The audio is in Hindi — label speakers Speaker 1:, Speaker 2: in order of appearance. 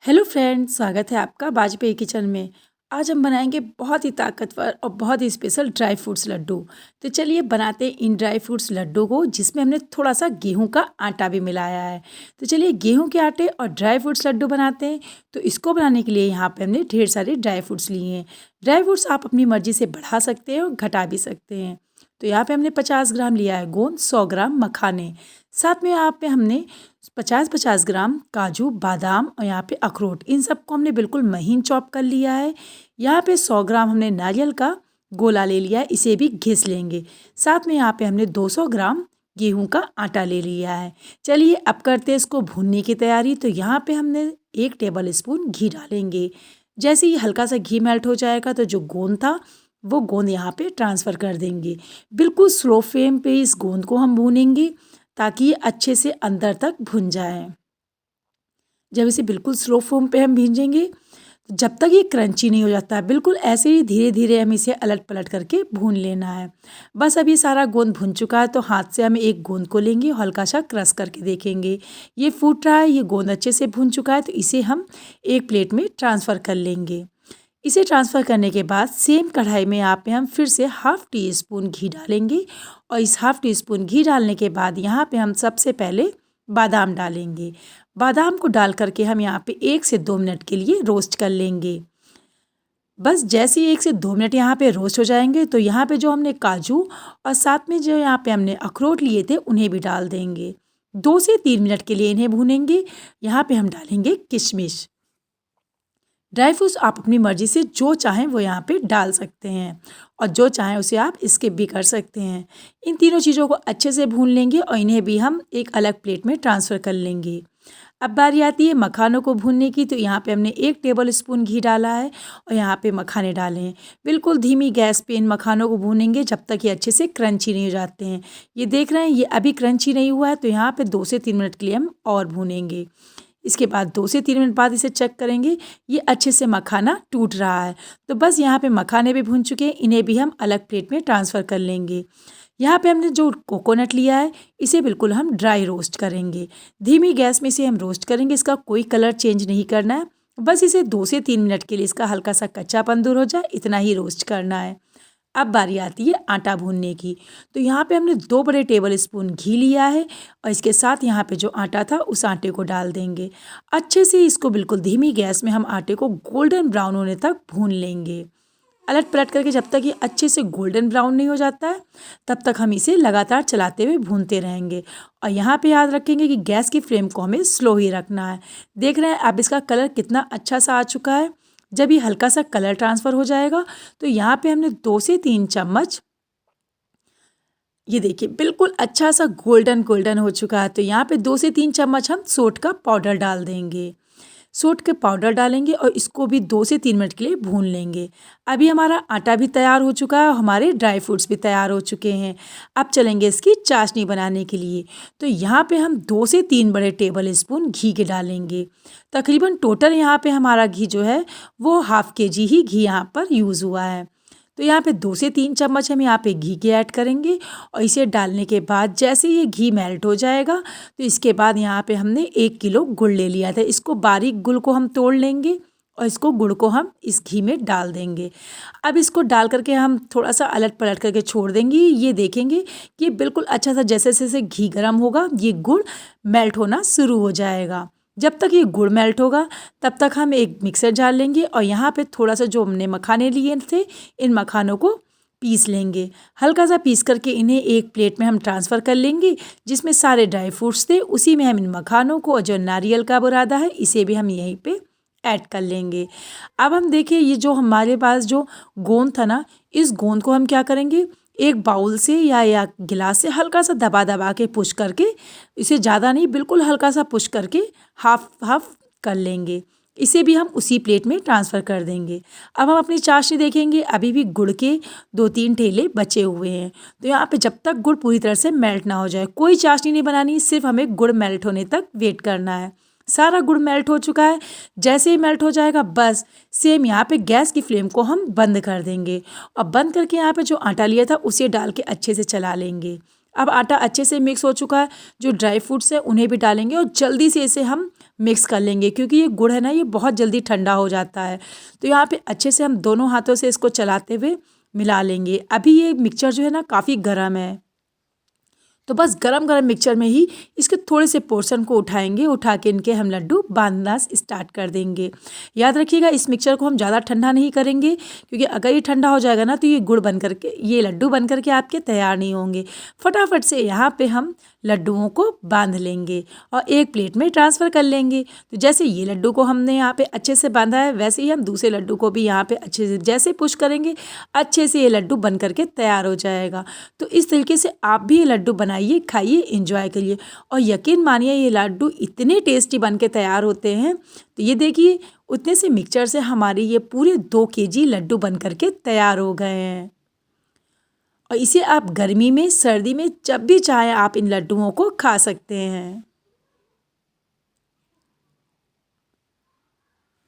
Speaker 1: हेलो फ्रेंड्स, स्वागत है आपका वाजपेयी किचन में। आज हम बनाएंगे बहुत ही ताकतवर और बहुत ही स्पेशल ड्राई फ्रूट्स लड्डू। तो चलिए बनाते हैं इन ड्राई फ्रूट्स लड्डू को, जिसमें हमने थोड़ा सा गेहूं का आटा भी मिलाया है। तो चलिए गेहूं के आटे और ड्राई फ्रूट्स लड्डू बनाते हैं। तो इसको बनाने के लिए यहाँ पे हमने ढेर सारे ड्राई फ्रूट्स लिए हैं। ड्राई फ्रूट्स आप अपनी मर्जी से बढ़ा सकते हैं और घटा भी सकते हैं। तो यहाँ पे हमने 50 ग्राम लिया है गोंद, 100 ग्राम मखाने, साथ में यहाँ पे हमने 50-50 ग्राम काजू, बादाम और यहाँ पे अखरोट, इन सबको हमने बिल्कुल महीन चॉप कर लिया है। यहाँ पे 100 ग्राम हमने नारियल का गोला ले लिया है, इसे भी घिस लेंगे। साथ में यहाँ पे हमने 200 ग्राम गेहूं का आटा ले लिया है। चलिए अब करते हैं इसको भूनने की तैयारी। तो यहाँ पे हमने 1 टेबल स्पून घी डालेंगे। जैसे ही हल्का सा घी मेल्ट हो जाएगा तो जो गोंद था वो गोंद यहाँ पे ट्रांसफ़र कर देंगे। बिल्कुल स्लो फ्लेम पे इस गोंद को हम भूनेंगे ताकि ये अच्छे से अंदर तक भुन जाए। जब इसे बिल्कुल स्लो फ्लेम पे हम भूनेंगे, तो जब तक ये क्रंची नहीं हो जाता है, बिल्कुल ऐसे ही धीरे धीरे हम इसे अलट पलट करके भून लेना है। बस अभी सारा गोंद भुन चुका है, तो हाथ से हम एक गोंद को लेंगे और हल्का सा क्रश करके देखेंगे। ये फूट रहा है, ये गोंद अच्छे से भुन चुका है, तो इसे हम एक प्लेट में ट्रांसफ़र कर लेंगे। इसे ट्रांसफ़र करने के बाद सेम कढ़ाई में यहाँ पे हम फिर से हाफ़ टी स्पून घी डालेंगे। और इस हाफ़ टी स्पून घी डालने के बाद यहाँ पे हम सबसे पहले बादाम डालेंगे। बादाम को डाल करके हम यहाँ पे 1 से 2 मिनट के लिए रोस्ट कर लेंगे। बस जैसे ही 1 से 2 मिनट यहाँ पे रोस्ट हो जाएंगे, तो यहाँ पे जो हमने काजू और साथ में जो यहाँ पे हमने अखरोट लिए थे उन्हें भी डाल देंगे। 2 से 3 मिनट के लिए इन्हें भूनेंगे। यहाँ पे हम डालेंगे किशमिश। ड्राई फ्रूट्स आप अपनी मर्ज़ी से जो चाहें वो यहाँ पे डाल सकते हैं और जो चाहें उसे आप स्किप भी कर सकते हैं। इन तीनों चीज़ों को अच्छे से भून लेंगे और इन्हें भी हम एक अलग प्लेट में ट्रांसफ़र कर लेंगे। अब बारी आती है मखानों को भूनने की। तो यहाँ पे हमने 1 टेबल स्पून घी डाला है और यहाँ पे मखाने डाले हैं। बिल्कुल धीमी गैस पे इन मखानों को भूनेंगे जब तक ये अच्छे से क्रंची नहीं हो जाते हैं। ये देख रहे हैं ये अभी क्रंची नहीं हुआ है, तो यहाँ पे 2 से 3 मिनट के लिए हम और भूनेंगे। इसके बाद 2 से 3 मिनट बाद इसे चेक करेंगे, ये अच्छे से मखाना टूट रहा है। तो बस यहाँ पे मखाने भी भून चुके हैं, इन्हें भी हम अलग प्लेट में ट्रांसफ़र कर लेंगे। यहाँ पे हमने जो कोकोनट लिया है, इसे बिल्कुल हम ड्राई रोस्ट करेंगे। धीमी गैस में इसे हम रोस्ट करेंगे, इसका कोई कलर चेंज नहीं करना है। बस इसे 2 से 3 मिनट के लिए इसका हल्का सा कच्चापन दूर हो जाए, इतना ही रोस्ट करना है। अब बारी आती है आटा भूनने की। तो यहाँ पे हमने 2 बड़े टेबल स्पून घी लिया है और इसके साथ यहाँ पे जो आटा था उस आटे को डाल देंगे। अच्छे से इसको बिल्कुल धीमी गैस में हम आटे को गोल्डन ब्राउन होने तक भून लेंगे। अलट पलट करके जब तक ये अच्छे से गोल्डन ब्राउन नहीं हो जाता है, तब तक हम इसे लगातार चलाते हुए भूनते रहेंगे। और यहाँ पे याद रखेंगे कि गैस की फ्लेम को हमें स्लो ही रखना है। देख रहे हैं अब इसका कलर कितना अच्छा सा आ चुका है। जब ये हल्का सा कलर ट्रांसफ़र हो जाएगा, तो यहाँ पे हमने 2 से 3 चम्मच, ये देखिए बिल्कुल अच्छा सा गोल्डन गोल्डन हो चुका है। तो यहाँ पे 2 से 3 चम्मच हम सोंठ का पाउडर डाल देंगे। सोंठ के पाउडर डालेंगे और इसको भी 2 से 3 मिनट के लिए भून लेंगे। अभी हमारा आटा भी तैयार हो चुका है और हमारे ड्राई फ्रूट्स भी तैयार हो चुके हैं। अब चलेंगे इसकी चाशनी बनाने के लिए। तो यहाँ पे हम 2 से 3 बड़े टेबल स्पून घी के डालेंगे। तकरीबन टोटल यहाँ पे हमारा घी जो है वो हाफ़ केजी ही घी यहाँ पर यूज़ हुआ है। तो यहाँ पे 2 से 3 चम्मच हम यहाँ पे घी के ऐड करेंगे और इसे डालने के बाद जैसे ये घी मेल्ट हो जाएगा, तो इसके बाद यहाँ पे हमने 1 किलो गुड़ ले लिया था। इसको बारीक गुड़ को हम तोड़ लेंगे और इसको गुड़ को हम इस घी में डाल देंगे। अब इसको डाल करके हम थोड़ा सा अलट पलट करके छोड़ देंगे। ये देखेंगे कि बिल्कुल अच्छा सा जैसे जैसे घी गर्म होगा, ये गुड़ मेल्ट होना शुरू हो जाएगा। जब तक ये गुड़ मेल्ट होगा, तब तक हम एक मिक्सर जार लेंगे और यहाँ पे थोड़ा सा जो हमने मखाने लिए थे, इन मखानों को पीस लेंगे। हल्का सा पीस करके इन्हें एक प्लेट में हम ट्रांसफ़र कर लेंगे, जिसमें सारे ड्राई फ्रूट्स थे। उसी में हम इन मखानों को और जो नारियल का बुरादा है, इसे भी हम यहीं पे ऐड कर लेंगे। अब हम देखिए ये जो हमारे पास जो गोंद था ना, इस गोंद को हम क्या करेंगे, एक बाउल से या गिलास से हल्का सा दबा दबा के पुश करके, इसे ज़्यादा नहीं बिल्कुल हल्का सा पुश करके हाफ हाफ कर लेंगे। इसे भी हम उसी प्लेट में ट्रांसफ़र कर देंगे। अब हम अपनी चाशनी देखेंगे, अभी भी गुड़ के 2-3 ठेले बचे हुए हैं। तो यहाँ पे जब तक गुड़ पूरी तरह से मेल्ट ना हो जाए, कोई चाशनी नहीं बनानी, सिर्फ हमें गुड़ मेल्ट होने तक वेट करना है। सारा गुड़ मेल्ट हो चुका है। जैसे ही मेल्ट हो जाएगा, बस सेम यहाँ पे गैस की फ्लेम को हम बंद कर देंगे और बंद करके यहाँ पे जो आटा लिया था उसे डाल के अच्छे से चला लेंगे। अब आटा अच्छे से मिक्स हो चुका है। जो ड्राई फ्रूट्स हैं उन्हें भी डालेंगे और जल्दी से इसे हम मिक्स कर लेंगे, क्योंकि ये गुड़ है ना ये बहुत जल्दी ठंडा हो जाता है। तो यहाँ पे अच्छे से हम दोनों हाथों से इसको चलाते हुए मिला लेंगे। अभी ये मिक्सचर जो है ना काफ़ी गर्म है, तो बस गरम गरम मिक्सचर में ही इसके थोड़े से पोर्शन को उठाएंगे, उठा के इनके हम लड्डू बांधना स्टार्ट कर देंगे। याद रखिएगा इस मिक्सचर को हम ज़्यादा ठंडा नहीं करेंगे, क्योंकि अगर ये ठंडा हो जाएगा ना तो ये गुड़ बन करके ये लड्डू बन करके आपके तैयार नहीं होंगे। फटाफट से यहाँ पे हम लड्डुओं को बांध लेंगे और एक प्लेट में ट्रांसफ़र कर लेंगे। तो जैसे ये लड्डू को हमने यहाँ पे अच्छे से बांधा है, वैसे ही हम दूसरे लड्डू को भी यहाँ पे अच्छे से जैसे पुश करेंगे अच्छे से ये लड्डू बन करके तैयार हो जाएगा। तो इस तरीके से आप भी ये लड्डू बनाइए, खाइए, एंजॉय करिए और यकीन मानिए ये लड्डू इतने टेस्टी बन के तैयार होते हैं। तो ये देखिए उतने से मिक्सचर से हमारी ये पूरे 2 केजी लड्डू बन करके तैयार हो गए हैं। और इसे आप गर्मी में, सर्दी में जब भी चाहें आप इन लड्डुओं को खा सकते हैं।